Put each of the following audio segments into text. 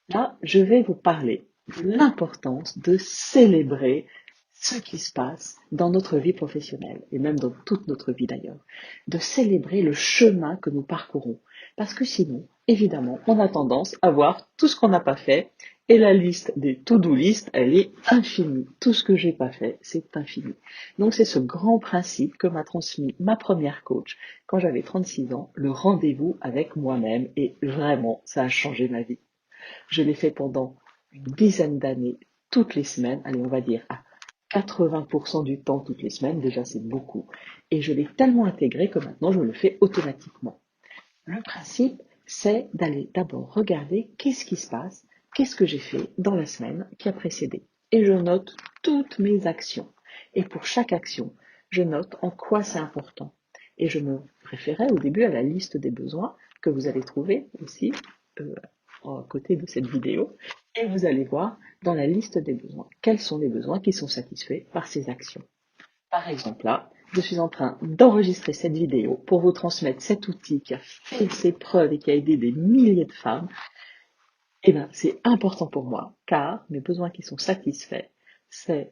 Là, je vais vous parler de l'importance de célébrer ce qui se passe dans notre vie professionnelle et même dans toute notre vie d'ailleurs, de célébrer le chemin que nous parcourons. Parce que sinon, évidemment, on a tendance à voir tout ce qu'on n'a pas fait et la liste des to-do list, elle est infinie. Tout ce que j'ai pas fait, c'est infini. Donc c'est ce grand principe que m'a transmis ma première coach quand j'avais 36 ans, le rendez-vous avec moi-même et vraiment, ça a changé ma vie. Je l'ai fait pendant une dizaine d'années, toutes les semaines, allez, on va dire à 80% du temps toutes les semaines, déjà c'est beaucoup. Et je l'ai tellement intégré que maintenant je le fais automatiquement. Le principe, c'est d'aller d'abord regarder qu'est-ce qui se passe, qu'est-ce que j'ai fait dans la semaine qui a précédé. Et je note toutes mes actions. Et pour chaque action, je note en quoi c'est important. Et je me référais au début à la liste des besoins que vous allez trouver aussi euh, à côté de cette vidéo. Et vous allez voir dans la liste des besoins quels sont les besoins qui sont satisfaits par ces actions. Par exemple, là, je suis en train d'enregistrer cette vidéo pour vous transmettre cet outil qui a fait ses preuves et qui a aidé des milliers de femmes. Eh bien, c'est important pour moi, car mes besoins qui sont satisfaits, c'est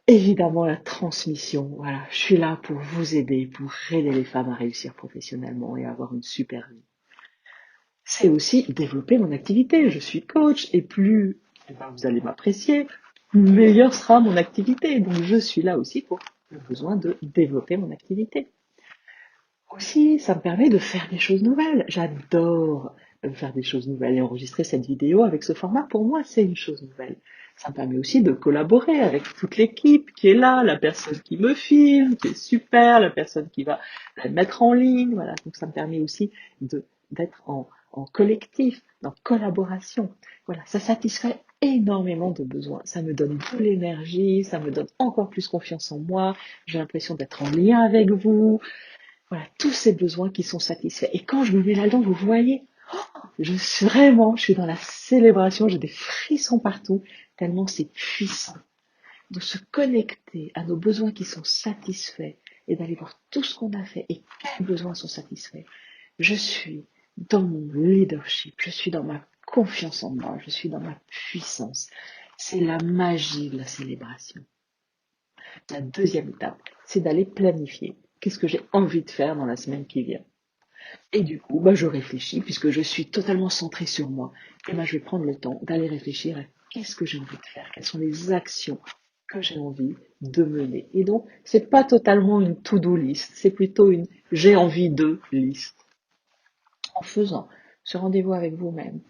évidemment la transmission. Voilà, je suis là pour vous aider, pour aider les femmes à réussir professionnellement et à avoir une super vie. C'est aussi développer mon activité. Je suis coach et plus vous allez m'apprécier, meilleure sera mon activité. Donc je suis là aussi pour le besoin de développer mon activité. Aussi, ça me permet de faire des choses nouvelles. J'adore faire des choses nouvelles et enregistrer cette vidéo avec ce format, pour moi, c'est une chose nouvelle. Ça me permet aussi de collaborer avec toute l'équipe qui est là, la personne qui me filme, qui est super, la personne qui va la mettre en ligne, voilà. Donc ça me permet aussi d'être en collectif, en collaboration. Voilà, ça satisfait énormément de besoins. Ça me donne de l'énergie, ça me donne encore plus confiance en moi. J'ai l'impression d'être en lien avec vous. Voilà, tous ces besoins qui sont satisfaits. Et quand je me mets là-dedans, vous voyez, je suis dans la célébration, j'ai des frissons partout, tellement c'est puissant de se connecter à nos besoins qui sont satisfaits et d'aller voir tout ce qu'on a fait et quels besoins sont satisfaits. Je suis dans mon leadership, je suis dans ma confiance en moi, je suis dans ma puissance. C'est la magie de la célébration. La deuxième étape, c'est d'aller planifier. Qu'est-ce que j'ai envie de faire dans la semaine qui vient? Et du coup, je réfléchis, puisque je suis totalement centrée sur moi. Et je vais prendre le temps d'aller réfléchir à qu'est-ce que j'ai envie de faire, quelles sont les actions que j'ai envie de mener. Et donc, c'est pas totalement une to-do list, c'est plutôt une j'ai envie de liste. En faisant ce rendez-vous avec vous-même,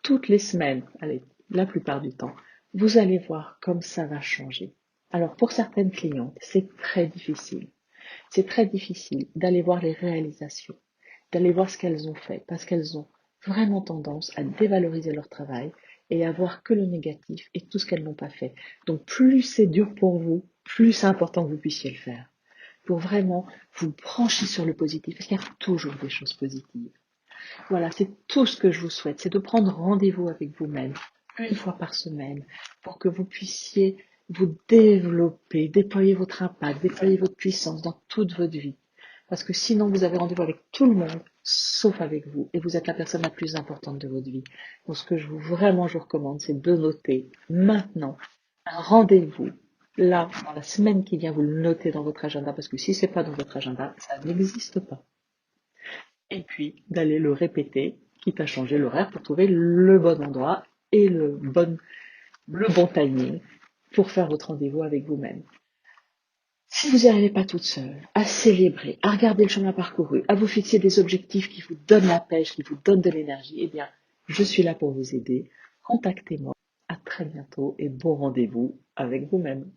toutes les semaines, allez, la plupart du temps, vous allez voir comme ça va changer. Alors, pour certaines clientes, c'est très difficile. C'est très difficile d'aller voir les réalisations, d'aller voir ce qu'elles ont fait, parce qu'elles ont vraiment tendance à dévaloriser leur travail et à voir que le négatif et tout ce qu'elles n'ont pas fait. Donc plus c'est dur pour vous, plus c'est important que vous puissiez le faire. Pour vraiment vous brancher sur le positif, parce qu'il y a toujours des choses positives. Voilà, c'est tout ce que je vous souhaite, c'est de prendre rendez-vous avec vous-même une fois par semaine pour que vous puissiez vous développer, déployer votre impact, déployer votre puissance dans toute votre vie. Parce que sinon, vous avez rendez-vous avec tout le monde, sauf avec vous. Et vous êtes la personne la plus importante de votre vie. Donc, ce que je vous recommande, c'est de noter maintenant un rendez-vous. Là, dans la semaine qui vient, vous le notez dans votre agenda. Parce que si c'est pas dans votre agenda, ça n'existe pas. Et puis, d'aller le répéter, quitte à changer l'horaire pour trouver le bon endroit et le bon timing pour faire votre rendez-vous avec vous-même. Si vous n'y arrivez pas toute seule, à célébrer, à regarder le chemin parcouru, à vous fixer des objectifs qui vous donnent la pêche, qui vous donnent de l'énergie, eh bien, je suis là pour vous aider. Contactez-moi. À très bientôt et bon rendez-vous avec vous-même.